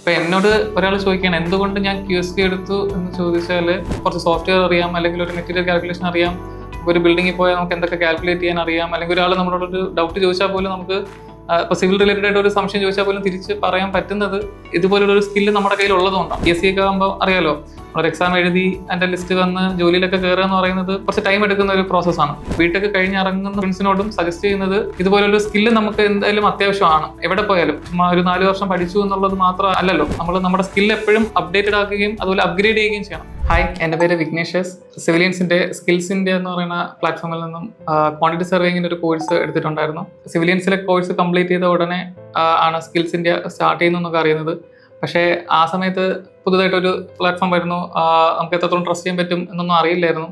ഇപ്പൊ എന്നോട് ഒരാൾ ചോദിക്കുകയാണ് എന്തുകൊണ്ട് ഞാൻ QSP എടുത്തു എന്ന് ചോദിച്ചാൽ കുറച്ച് സോഫ്റ്റ്വെയർ അറിയാം, അല്ലെങ്കിൽ ഒരു മെറ്റീരിയൽ കാൽക്കുലേഷൻ അറിയാം, ഒരു ബിൽഡിങ്ങിൽ പോയാൽ നമുക്ക് എന്തൊക്കെ കാൽക്കുലേറ്റ് ചെയ്യാൻ അറിയാം, അല്ലെങ്കിൽ ഒരാൾ നമ്മളോടൊരു ഡൗട്ട് ചോദിച്ചാൽ പോലും നമുക്ക് ഇപ്പോൾ സിവിൽ റിലേറ്റഡ് ആയിട്ട് ഒരു സംശയം ചോദിച്ചാൽ പോലും തിരിച്ച് പറയാൻ പറ്റുന്നത് ഇതുപോലുള്ള ഒരു സ്കില്ല് നമ്മുടെ കയ്യിൽ ഉള്ളതുകൊണ്ടാണ്. PSC ഒക്കെ ആകുമ്പോൾ അറിയാലോ, ഒരു എക്സാം എഴുതി അതിന്റെ ലിസ്റ്റ് വന്ന് ജോലിയിലൊക്കെ കയറുക എന്ന് പറയുന്നത് കുറച്ച് ടൈം എടുക്കുന്ന ഒരു പ്രോസസ്സാണ്. വീട്ടിലേക്ക് കഴിഞ്ഞിറങ്ങുന്ന ഫ്രണ്ട്സിനോടും സജസ്റ്റ് ചെയ്യുന്നത് ഇതുപോലൊരു സ്കില്ല് നമുക്ക് എന്തായാലും അത്യാവശ്യമാണ്. എവിടെ പോയാലും ചുമ്മാ ഒരു 4 വർഷം പഠിച്ചു എന്നുള്ളത് മാത്രം അല്ലല്ലോ, നമ്മൾ നമ്മുടെ സ്കില്ല് എപ്പോഴും അപ്ഡേറ്റഡ് ആക്കുകയും അതുപോലെ അപ്ഗ്രേഡ് ചെയ്യുകയും ചെയ്യണം. ഹായ്, എൻ്റെ പേര് വിഘ്നേഷസ്. സിവിലിയൻസിന്റെ സ്കിൽസ് ഇന്ത്യ എന്ന് പറയുന്ന പ്ലാറ്റ്ഫോമിൽ നിന്നും ക്വാണ്ടിറ്റി സർവേയിങ്ങിന്റെ ഒരു കോഴ്സ് എടുത്തിട്ടുണ്ടായിരുന്നു. സിവിലിയൻസിലെ കോഴ്സ് കംപ്ലീറ്റ് ചെയ്ത ഉടനെ ആണ് സ്കിൽസ് ഇന്ത്യ സ്റ്റാർട്ട് ചെയ്യുന്നതെന്നൊക്കെ അറിയുന്നത്. പക്ഷേ ആ സമയത്ത് പുതുതായിട്ടൊരു പ്ലാറ്റ്ഫോം വരുന്നു, നമുക്ക് എത്രത്തോളം ട്രസ്റ്റ് ചെയ്യാൻ പറ്റും എന്നൊന്നും അറിയില്ലായിരുന്നു.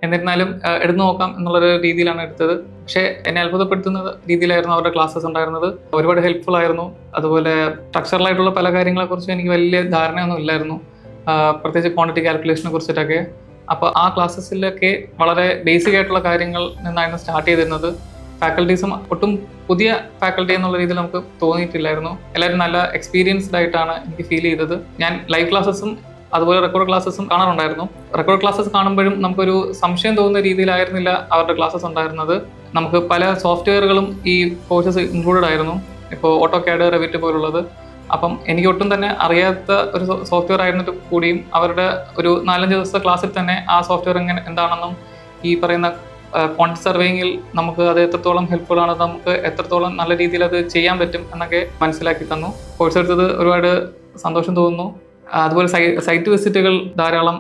എന്നിരുന്നാലും എടുത്തു നോക്കാം എന്നുള്ളൊരു രീതിയിലാണ് എടുത്തത്. പക്ഷേ എന്നെ അത്ഭുതപ്പെടുത്തുന്ന രീതിയിലായിരുന്നു അവരുടെ ക്ലാസ്സസ് ഉണ്ടായിരുന്നത്. ഒരുപാട് ഹെൽപ്ഫുൾ ആയിരുന്നു. അതുപോലെ സ്ട്രക്ചറലായിട്ടുള്ള പല കാര്യങ്ങളെക്കുറിച്ചും എനിക്ക് വലിയ ധാരണയൊന്നും ഇല്ലായിരുന്നു, പ്രത്യേകിച്ച് ക്വാണ്ടിറ്റി കാൽക്കുലേഷനെ കുറിച്ചിട്ടൊക്കെ. അപ്പോൾ ആ ക്ലാസ്സസിലൊക്കെ വളരെ ബേസിക് ആയിട്ടുള്ള കാര്യങ്ങൾ നിന്നായിരുന്നു സ്റ്റാർട്ട് ചെയ്തിരുന്നത്. ഫാക്കൽറ്റീസും ഒട്ടും പുതിയ ഫാക്കൽറ്റി എന്നുള്ള രീതിയിൽ നമുക്ക് തോന്നിയിട്ടില്ലായിരുന്നു. എല്ലാവരും നല്ല എക്സ്പീരിയൻസ്ഡ് ആയിട്ടാണ് എനിക്ക് ഫീൽ ചെയ്തത്. ഞാൻ ലൈവ് ക്ലാസ്സസും അതുപോലെ റെക്കോർഡ് ക്ലാസ്സസും കാണാറുണ്ടായിരുന്നു. റെക്കോർഡ് ക്ലാസ്സസ് കാണുമ്പോഴും നമുക്കൊരു സംശയം തോന്നുന്ന രീതിയിലായിരുന്നില്ല അവരുടെ ക്ലാസ്സസ് ഉണ്ടായിരുന്നത്. നമുക്ക് പല സോഫ്റ്റ്വെയറുകളും ഈ കോഴ്സസ് ഇൻക്ലൂഡഡ് ആയിരുന്നു, ഇപ്പോൾ AutoCAD, Revit പോലുള്ളത്. അപ്പം എനിക്ക് ഒട്ടും തന്നെ അറിയാത്ത ഒരു സോഫ്റ്റ്വെയർ ആയിരുന്നിട്ട് കൂടിയും അവരുടെ ഒരു 4-5 ദിവസത്തെ ക്ലാസ്സിൽ തന്നെ ആ സോഫ്റ്റ്വെയർ എന്താണെന്നും ഈ പറയുന്ന ക്വാണ്ടിറ്റി സർവേയിങ്ങിൽ നമുക്ക് അത് എത്രത്തോളം ഹെൽപ്ഫുൾ ആണ്, നമുക്ക് എത്രത്തോളം നല്ല രീതിയിൽ അത് ചെയ്യാൻ പറ്റും എന്നൊക്കെ മനസ്സിലാക്കി തന്നു. കോഴ്സ് എടുത്തത് ഒരുപാട് സന്തോഷം തോന്നുന്നു. അതുപോലെ സൈറ്റ് വിസിറ്റുകൾ ധാരാളം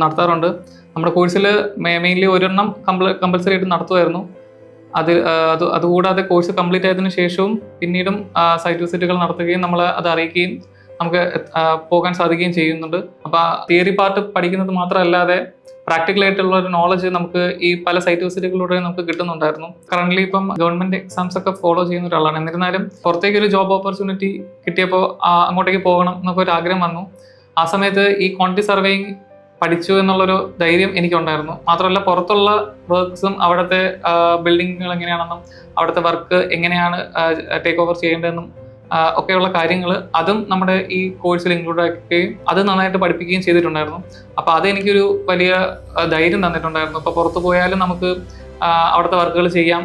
നടത്താറുണ്ട്. നമ്മുടെ കോഴ്സിൽ മെയിൻലി ഒരെണ്ണം കമ്പൽസറി ആയിട്ട് നടത്തുമായിരുന്നു. അതുകൂടാതെ കോഴ്സ് കംപ്ലീറ്റ് ആയതിനു ശേഷവും പിന്നീടും സൈറ്റ് വിസിറ്റുകൾ നടത്തുകയും നമ്മളെ അത് അറിയിക്കുകയും നമുക്ക് പോകാൻ സാധിക്കുകയും ചെയ്യുന്നുണ്ട്. അപ്പോൾ തിയറി പാർട്ട് പഠിക്കുന്നത് മാത്രമല്ലാതെ പ്രാക്ടിക്കൽ ആയിട്ടുള്ള ഒരു നോളജ് നമുക്ക് ഈ പല സൈറ്റ് വിസിറ്റുകളിലൂടെ നമുക്ക് കിട്ടുന്നുണ്ടായിരുന്നു. കറന്റ് ഇപ്പം ഗവൺമെന്റ് എക്സാംസ് ഒക്കെ ഫോളോ ചെയ്യുന്ന ഒരാളാണ്. എന്നിരുന്നാലും പുറത്തേക്ക് ഒരു ജോബ് ഓപ്പർച്യൂണിറ്റി കിട്ടിയപ്പോൾ അങ്ങോട്ടേക്ക് പോകണം എന്നൊക്കെ ഒരു ആഗ്രഹം വന്നു. ആ സമയത്ത് ഈ ക്വാണ്ടിറ്റി സർവേയിങ് പഠിച്ചു എന്നുള്ളൊരു ധൈര്യം എനിക്കുണ്ടായിരുന്നു. മാത്രമല്ല പുറത്തുള്ള വർക്ക്സും അവിടുത്തെ ബിൽഡിങ്ങുകൾ എങ്ങനെയാണെന്നും അവിടുത്തെ വർക്ക് എങ്ങനെയാണ് ടേക്ക് ഓവർ ചെയ്യേണ്ടതെന്നും ഒക്കെയുള്ള കാര്യങ്ങൾ അതും നമ്മുടെ ഈ കോഴ്സിൽ ഇൻക്ലൂഡ് ആക്കുകയും അത് നന്നായിട്ട് പഠിപ്പിക്കുകയും ചെയ്തിട്ടുണ്ടായിരുന്നു. അപ്പോൾ അതെനിക്കൊരു വലിയ ധൈര്യം തന്നിട്ടുണ്ടായിരുന്നു. ഇപ്പോൾ പുറത്ത് പോയാലും നമുക്ക് അവിടുത്തെ വർക്കുകൾ ചെയ്യാം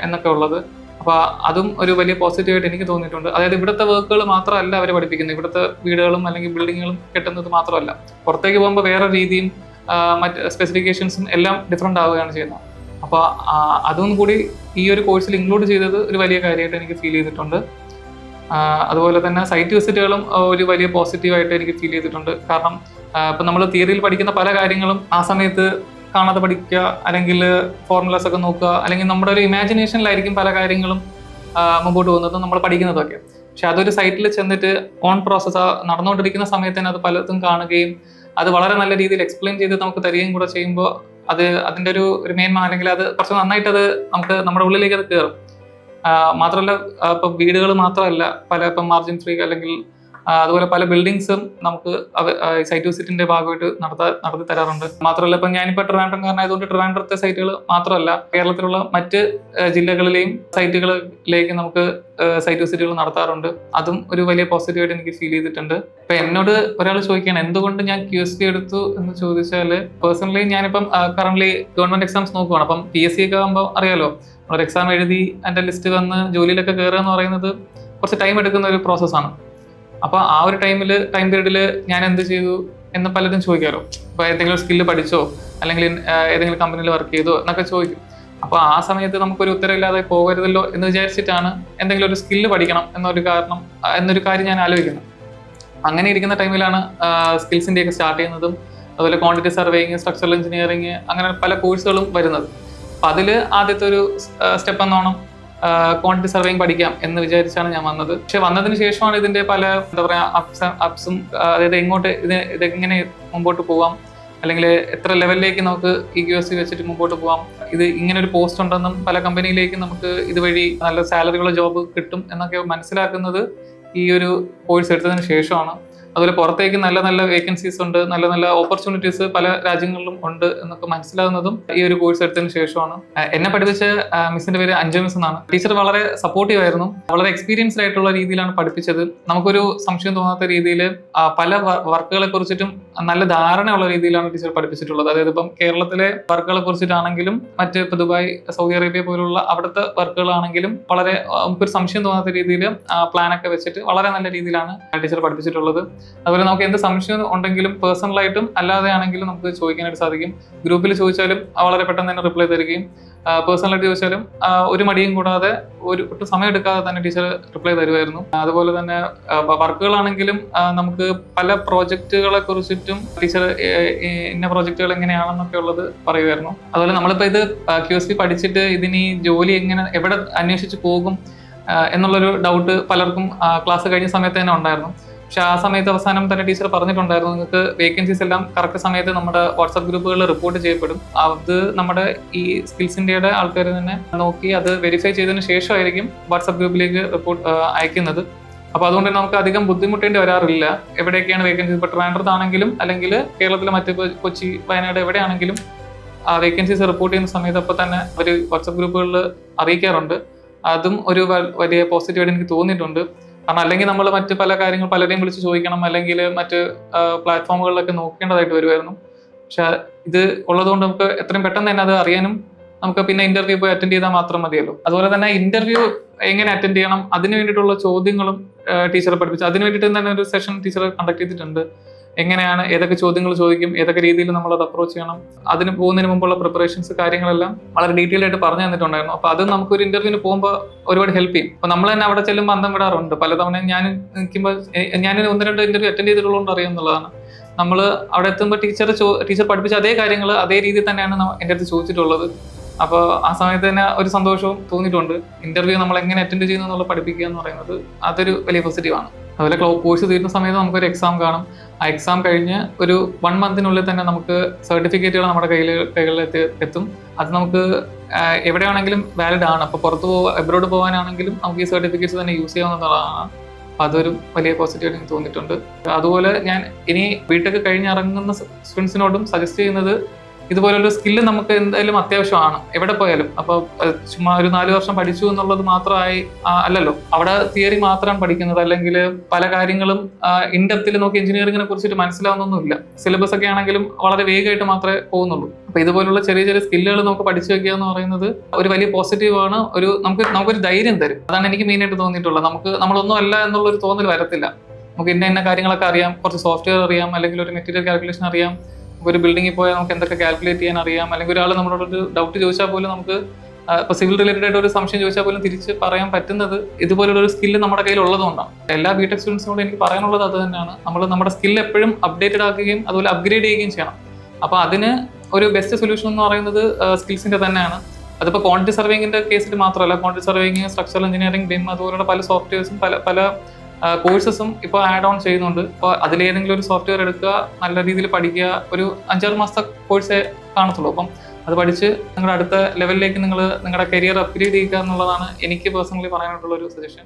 എന്നൊക്കെ ഉള്ളത്. അപ്പോൾ അതും ഒരു വലിയ പോസിറ്റീവായിട്ട് എനിക്ക് തോന്നിയിട്ടുണ്ട്. അതായത് ഇവിടുത്തെ വർക്കുകൾ മാത്രമല്ല അവർ പഠിപ്പിക്കുന്നത്, ഇവിടുത്തെ വീടുകളും അല്ലെങ്കിൽ ബിൽഡിങ്ങുകളും കെട്ടുന്നത് മാത്രമല്ല, പുറത്തേക്ക് പോകുമ്പോൾ വേറെ രീതിയും മറ്റ് സ്പെസിഫിക്കേഷൻസും എല്ലാം ഡിഫറെൻ്റ് ആവുകയാണ് ചെയ്യുന്നത്. അപ്പോൾ അതും കൂടി ഈ ഒരു കോഴ്സിൽ ഇൻക്ലൂഡ് ചെയ്തത് ഒരു വലിയ കാര്യമായിട്ട് എനിക്ക് ഫീൽ ചെയ്തിട്ടുണ്ട്. അതുപോലെ തന്നെ സൈറ്റ് വിസിറ്റുകളും ഒരു വലിയ പോസിറ്റീവായിട്ട് എനിക്ക് ഫീൽ ചെയ്തിട്ടുണ്ട്. കാരണം ഇപ്പം നമ്മൾ തിയറിയിൽ പഠിക്കുന്ന പല കാര്യങ്ങളും ആ സമയത്ത് കാണാതെ പഠിക്കുക, അല്ലെങ്കിൽ ഫോർമുലാസ് ഒക്കെ നോക്കുക, അല്ലെങ്കിൽ നമ്മുടെ ഒരു ഇമാജിനേഷനിലായിരിക്കും പല കാര്യങ്ങളും മുമ്പോട്ട് പോകുന്നതും നമ്മൾ പഠിക്കുന്നതൊക്കെ. പക്ഷെ അതൊരു സൈറ്റിൽ ചെന്നിട്ട് ഓൺ പ്രോസസ്സ് നടന്നുകൊണ്ടിരിക്കുന്ന സമയത്ത് തന്നെ അത് പലതും കാണുകയും അത് വളരെ നല്ല രീതിയിൽ എക്സ്പ്ലെയിൻ ചെയ്ത് നമുക്ക് തരികയും കൂടെ ചെയ്യുമ്പോൾ അതിൻ്റെ ഒരു മേന്മ, അല്ലെങ്കിൽ അത് കുറച്ച് നന്നായിട്ട് അത് നമുക്ക് നമ്മുടെ ഉള്ളിലേക്ക് അത് കയറും. മാത്രമല്ല ഇപ്പം വീടുകൾ മാത്രമല്ല, ഇപ്പം മാർജിൻ ഫ്രീ അല്ലെങ്കിൽ അതുപോലെ പല ബിൽഡിങ്സും നമുക്ക് സൈറ്റ് വിസിറ്റിന്റെ ഭാഗമായിട്ട് നടത്തി തരാറുണ്ട്. മാത്രമല്ല ഇപ്പം ഞാനിപ്പോൾ ട്രിവാൻഡ്രംകാരനായതുകൊണ്ട് ട്രിവാൻഡ്രത്തെ സൈറ്റുകൾ മാത്രമല്ല, കേരളത്തിലുള്ള മറ്റ് ജില്ലകളിലെയും സൈറ്റുകളിലേക്ക് നമുക്ക് സൈറ്റ് വിസിറ്റുകൾ നടത്താറുണ്ട്. അതും ഒരു വലിയ പോസിറ്റീവായിട്ട് എനിക്ക് ഫീൽ ചെയ്തിട്ടുണ്ട്. ഇപ്പൊ എന്നോട് ഒരാൾ ചോദിക്കുകയാണ് എന്തുകൊണ്ട് ഞാൻ QSP എടുത്തു എന്ന് ചോദിച്ചാൽ, പേഴ്സണലി ഞാനിപ്പം കറന്റ് ഗവൺമെന്റ് എക്സാംസ് നോക്കുകയാണ്. അപ്പം PSC ഒക്കെ ആകുമ്പോൾ അറിയാലോ, ഒരു എക്സാം എഴുതി അതിന്റെ ലിസ്റ്റ് വന്ന് ജോലിയിലൊക്കെ കയറുക എന്ന് പറയുന്നത് കുറച്ച് ടൈം എടുക്കുന്ന ഒരു പ്രോസസ്സാണ്. അപ്പോൾ ആ ഒരു ടൈം പീരീഡിൽ ഞാൻ എന്ത് ചെയ്തു എന്ന് പലരും ചോദിക്കാമല്ലോ. ഇപ്പോൾ എന്തെങ്കിലും സ്കില്ല് പഠിച്ചോ, അല്ലെങ്കിൽ ഏതെങ്കിലും കമ്പനിയിൽ വർക്ക് ചെയ്തോ എന്നൊക്കെ ചോദിക്കും. അപ്പോൾ ആ സമയത്ത് നമുക്കൊരു ഉത്തരവില്ലാതെ പോകരുതല്ലോ എന്ന് വിചാരിച്ചിട്ടാണ് എന്തെങ്കിലും ഒരു സ്കില്ല് പഠിക്കണം എന്നൊരു കാര്യം ഞാൻ ആലോചിക്കുന്നത്. അങ്ങനെ ഇരിക്കുന്ന ടൈമിലാണ് സ്കിൽസ് ഇന്ത്യയൊക്കെ സ്റ്റാർട്ട് ചെയ്യുന്നതും അതുപോലെ ക്വാണ്ടിറ്റി സർവേയിങ്, സ്ട്രക്ചറൽ എഞ്ചിനീയറിങ്, അങ്ങനെ പല കോഴ്സുകളും വരുന്നത്. അപ്പം അതിൽ ആദ്യത്തെ ഒരു സ്റ്റെപ്പ് എന്നോണം ക്വാണ്ടിറ്റി സർവേയിങ് പഠിക്കാം എന്ന് വിചാരിച്ചാണ് ഞാൻ വന്നത്. പക്ഷെ വന്നതിന് ശേഷമാണ് ഇതിന്റെ പല അപ്സും, അതായത് ഇതെങ്ങനെ മുമ്പോട്ട് പോവാം, അല്ലെങ്കിൽ എത്ര ലെവലിലേക്ക് നമുക്ക് ഈ QSP വെച്ചിട്ട് മുമ്പോട്ട് പോവാം, ഇത് ഇങ്ങനെ ഒരു പോസ്റ്റ് ഉണ്ടെന്നും പല കമ്പനിയിലേക്ക് നമുക്ക് ഇതുവഴി നല്ല സാലറിയുള്ള ജോബ് കിട്ടും എന്നൊക്കെ മനസ്സിലാക്കുന്നത് ഈ ഒരു കോഴ്സ് എടുത്തതിന് ശേഷമാണ്. അതുപോലെ പുറത്തേക്ക് നല്ല നല്ല വേക്കൻസീസ് ഉണ്ട്, നല്ല നല്ല ഓപ്പർച്യൂണിറ്റീസ് പല രാജ്യങ്ങളിലും ഉണ്ട് എന്നൊക്കെ മനസ്സിലാകുന്നതും ഈ ഒരു കോഴ്സ് എടുത്തതിന് ശേഷമാണ്. എന്നെ പഠിപ്പിച്ച മിസ്സിന്റെ പേര് അഞ്ജു മിസ് എന്നാണ്. ടീച്ചർ വളരെ സപ്പോർട്ടീവ് ആയിരുന്നു, വളരെ എക്സ്പീരിയൻസ്ഡ് ആയിട്ടുള്ള രീതിയിലാണ് പഠിപ്പിച്ചത്. നമുക്കൊരു സംശയം തോന്നാത്ത രീതിയിൽ പല വർക്കുകളെ കുറിച്ചിട്ടും നല്ല ധാരണയുള്ള രീതിയിലാണ് ടീച്ചർ പഠിപ്പിച്ചിട്ടുള്ളത്. അതായത് ഇപ്പം കേരളത്തിലെ വർക്കുകളെ കുറിച്ചിട്ടാണെങ്കിലും മറ്റ് ഇപ്പൊ ദുബായ്, സൗദി അറേബ്യ പോലുള്ള അവിടുത്തെ വർക്കുകളാണെങ്കിലും വളരെ നമുക്കൊരു സംശയം തോന്നാത്ത രീതിയിൽ പ്ലാനൊക്കെ വെച്ചിട്ട് വളരെ നല്ല രീതിയിലാണ് ടീച്ചർ പഠിപ്പിച്ചിട്ടുള്ളത്. അതുപോലെ നമുക്ക് എന്ത് സംശയം ഉണ്ടെങ്കിലും പേഴ്സണലായിട്ടും അല്ലാതെ ആണെങ്കിലും നമുക്ക് ചോദിക്കാനായിട്ട് സാധിക്കും. ഗ്രൂപ്പിൽ ചോദിച്ചാലും വളരെ പെട്ടെന്ന് തന്നെ റിപ്ലൈ തരികയും പേഴ്സണലായിട്ട് ചോദിച്ചാലും ഒരു മടിയും കൂടാതെ ഒട്ടും സമയം എടുക്കാതെ തന്നെ ടീച്ചർ റിപ്ലൈ തരുമായിരുന്നു. അതുപോലെ തന്നെ വർക്കുകളാണെങ്കിലും നമുക്ക് പല പ്രോജക്റ്റുകളെ കുറിച്ചിട്ടും ടീച്ചർ ഇന്ന പ്രോജക്റ്റുകൾ എങ്ങനെയാണെന്നൊക്കെ ഉള്ളത് പറയുമായിരുന്നു. അതുപോലെ നമ്മളിപ്പോൾ ഇത് QSP പഠിച്ചിട്ട് ഇതിന് ജോലി എവിടെ അന്വേഷിച്ച് പോകും എന്നുള്ളൊരു ഡൗട്ട് പലർക്കും ക്ലാസ് കഴിഞ്ഞ സമയത്ത് തന്നെ ഉണ്ടായിരുന്നു. പക്ഷെ ആ സമയത്ത് അവസാനം തന്നെ ടീച്ചർ പറഞ്ഞിട്ടുണ്ടായിരുന്നു, നിങ്ങൾക്ക് വേക്കൻസീസ് എല്ലാം കറക്റ്റ് സമയത്ത് നമ്മുടെ വാട്സ്ആപ്പ് ഗ്രൂപ്പുകളിൽ റിപ്പോർട്ട് ചെയ്യപ്പെടും. അത് നമ്മുടെ ഈ സ്കിൽസ് ഇന്ത്യയുടെ ആൾക്കാർ തന്നെ നോക്കി അത് വെരിഫൈ ചെയ്തതിന് ശേഷമായിരിക്കും വാട്സ്ആപ്പ് ഗ്രൂപ്പിലേക്ക് റിപ്പോർട്ട് അയക്കുന്നത്. അപ്പോൾ അതുകൊണ്ട് നമുക്ക് അധികം ബുദ്ധിമുട്ടേണ്ടി വരാറില്ല. എവിടെയൊക്കെയാണ് വേക്കൻസീസ്, ഇപ്പോൾ ട്രിവാൻഡ്രത്താണെങ്കിലും അല്ലെങ്കിൽ കേരളത്തിലെ മറ്റ് കൊച്ചി, വയനാട് എവിടെയാണെങ്കിലും ആ വേക്കൻസീസ് റിപ്പോർട്ട് ചെയ്യുന്ന സമയത്ത് അപ്പോൾ തന്നെ അവർ വാട്സ്ആപ്പ് ഗ്രൂപ്പുകളിൽ അറിയിക്കാറുണ്ട്. അതും ഒരു വലിയ പോസിറ്റീവായിട്ട് എനിക്ക് തോന്നിയിട്ടുണ്ട്. കാരണം അല്ലെങ്കിൽ നമ്മൾ മറ്റ് പല കാര്യങ്ങൾ പലരെയും വിളിച്ച് ചോദിക്കണം, അല്ലെങ്കിൽ മറ്റ് പ്ലാറ്റ്ഫോമുകളിലൊക്കെ നോക്കേണ്ടതായിട്ട് വരുമായിരുന്നു. പക്ഷെ ഇത് ഉള്ളതുകൊണ്ട് നമുക്ക് എത്രയും പെട്ടെന്ന് തന്നെ അത് അറിയാനും നമുക്ക് പിന്നെ ഇന്റർവ്യൂ പോയി അറ്റൻഡ് ചെയ്താൽ മാത്രം മതിയല്ലോ. അതുപോലെ തന്നെ ഇന്റർവ്യൂ എങ്ങനെ അറ്റൻഡ് ചെയ്യണം അതിന് വേണ്ടിയിട്ടുള്ള ചോദ്യങ്ങളും ടീച്ചറെ പഠിപ്പിച്ചു. അതിന് വേണ്ടിയിട്ട് തന്നെ ഒരു സെഷൻ ടീച്ചർ കണ്ടക്ട് ചെയ്തിട്ടുണ്ട്. എങ്ങനെയാണ്, ഏതൊക്കെ ചോദ്യങ്ങൾ ചോദിക്കും, ഏതൊക്കെ രീതിയിൽ നമ്മൾ അത് അപ്രോച്ച് ചെയ്യണം, അതിന് പോകുന്നതിന് മുമ്പുള്ള പ്രിപ്പറേഷൻസ് കാര്യങ്ങളെല്ലാം വളരെ ഡീറ്റെയിൽ ആയിട്ട് പറഞ്ഞു തന്നിട്ടുണ്ടായിരുന്നു. അപ്പോൾ അത് നമുക്കൊരു ഇന്റർവ്യൂവിന് പോകുമ്പോൾ ഒരുപാട് ഹെൽപ്പ് ചെയ്യും. അപ്പോൾ നമ്മൾ തന്നെ അവിടെ ചെല്ലുമ്പോൾ അന്തം വിടാറുണ്ട്. പലതവണ ഞാൻ നിൽക്കുമ്പോൾ ഞാൻ 1-2 ഇന്റർവ്യൂ അറ്റൻഡ് ചെയ്തിട്ടുള്ളതുകൊണ്ട് അറിയാമെന്നുള്ളതാണ്. നമ്മൾ അവിടെ എത്തുമ്പോൾ ടീച്ചർ പഠിപ്പിച്ച അതേ കാര്യങ്ങൾ അതേ രീതിയിൽ തന്നെയാണ് എൻ്റെ അടുത്ത് ചോദിച്ചിട്ടുള്ളത്. അപ്പോൾ ആ സമയത്ത് തന്നെ ഒരു സന്തോഷവും തോന്നിയിട്ടുണ്ട്. ഇന്റർവ്യൂ നമ്മൾ എങ്ങനെ അറ്റൻഡ് ചെയ്യുന്നു എന്നുള്ള പഠിപ്പിക്കുക എന്ന് പറയുന്നത് അതൊരു വലിയ പോസിറ്റീവാണ്. അതുപോലെ കോഴ്സ് തീരുന്ന സമയത്ത് നമുക്കൊരു എക്സാം കാണും. ആ എക്സാം കഴിഞ്ഞ് ഒരു 1 മന്തിനുള്ളിൽ തന്നെ നമുക്ക് സർട്ടിഫിക്കറ്റുകൾ നമ്മുടെ കൈകളിൽ എത്തും. അത് നമുക്ക് എവിടെയാണെങ്കിലും വാലിഡ് ആണ്. അപ്പോൾ എബ്രോഡ് പോകാനാണെങ്കിലും നമുക്ക് ഈ സർട്ടിഫിക്കറ്റ്സ് തന്നെ യൂസ് ചെയ്യാവുന്നതാണ്. അതൊരു വലിയ പോസിറ്റീവ് എനിക്ക് തോന്നിയിട്ടുണ്ട്. അതുപോലെ ഞാൻ ഇനി ബിടെക് കഴിഞ്ഞിറങ്ങുന്ന സ്റ്റുഡൻസിനോടും സജസ്റ്റ് ചെയ്യുന്നത്, ഇതുപോലൊരു സ്കില്ല് നമുക്ക് എന്തായാലും അത്യാവശ്യമാണ് എവിടെ പോയാലും. അപ്പോൾ ചുമ്മാ ഒരു 4 വർഷം പഠിച്ചു എന്നുള്ളത് മാത്രമായി അല്ലല്ലോ, അവിടെ തിയറി മാത്രമാണ് പഠിക്കുന്നത്. അല്ലെങ്കിൽ പല കാര്യങ്ങളും ഇൻഡെപ്തിൽ നോക്കി എഞ്ചിനീയറിംഗിനെ കുറിച്ചിട്ട് മനസ്സിലാവുന്നൊന്നുമില്ല. സിലബസ് ഒക്കെ ആണെങ്കിലും വളരെ വേഗമായിട്ട് മാത്രമേ പോകുന്നുള്ളൂ. അപ്പോൾ ഇതുപോലുള്ള ചെറിയ ചെറിയ സ്കില്ലുകൾ നമുക്ക് പഠിച്ചു വെക്കുക എന്ന് പറയുന്നത് ഒരു വലിയ പോസിറ്റീവാണ്. നമുക്കൊരു ധൈര്യം തരും. അതാണ് എനിക്ക് മെയിനായിട്ട് തോന്നിയിട്ടുള്ളത്. നമ്മളൊന്നും അല്ല എന്നുള്ളൊരു തോന്നൽ വരത്തില്ല. നമുക്ക് ഇന്ന കാര്യങ്ങളൊക്കെ അറിയാം, കുറച്ച് സോഫ്റ്റ്വെയർ അറിയാം, അല്ലെങ്കിൽ ഒരു മെറ്റീരിയൽ കാൽക്കുലേഷൻ അറിയാം, ഒരു ബിൽഡിങ്ങിൽ പോയാൽ നമുക്ക് എന്തൊക്കെ കാൽക്കുലേറ്റ് ചെയ്യാൻ അറിയാം, അല്ലെങ്കിൽ ഒരാൾ നമ്മളോടൊരു ഡൗട്ട് ചോദിച്ചാൽ പോലും നമുക്ക് ഇപ്പോൾ സിവിൽ റിലേറ്റഡ് ആയിട്ട് ഒരു സംശയം ചോദിച്ചാൽ പോലും തിരിച്ച് പറയാൻ പറ്റുന്നത് ഇതുപോലുള്ളൊരു സ്കില്ല് നമ്മുടെ കയ്യിൽ ഉള്ളതുകൊണ്ടാണ്. എല്ലാ ബിടെക് സ്റ്റുഡൻസിനോട് എനിക്ക് പറയാനുള്ളത് അത് തന്നെയാണ്. നമ്മൾ നമ്മുടെ സ്കില്ല് എപ്പോഴും അപ്ഡേറ്റഡ് ആക്കുകയും അതുപോലെ അപ്ഗ്രേഡ് ചെയ്യുകയും ചെയ്യണം. അപ്പോൾ അതിന് ഒരു ബെസ്റ്റ് സൊല്യൂഷൻ എന്ന് പറയുന്നത് സ്കിൽസിൻ്റെ തന്നെയാണ്. അതിപ്പോൾ ക്വാണ്ടിറ്റി സർവേയിങ്ങിൻ്റെ കേസിൽ മാത്രമല്ല, quantity surveying, structural engineering, BIM അതുപോലുള്ള പല സോഫ്റ്റ്വെയർസും പല കോഴ്സസും ഇപ്പോൾ ആഡ് ഓൺ ചെയ്യുന്നുണ്ട്. അപ്പോൾ അതിലേതെങ്കിലും ഒരു സോഫ്റ്റ്വെയർ എടുക്കുക, നല്ല രീതിയിൽ പഠിക്കുക. ഒരു 5-6 മാസത്തെ കോഴ്സേ കാണത്തുള്ളൂ. അപ്പം അത് പഠിച്ച് നിങ്ങളുടെ അടുത്ത ലെവലിലേക്ക് നിങ്ങളുടെ കരിയർ അപ്ഗ്രേഡ് ചെയ്യുക എന്നുള്ളതാണ് എനിക്ക് പേഴ്സണലി പറയാനായിട്ടുള്ള ഒരു സജഷൻ.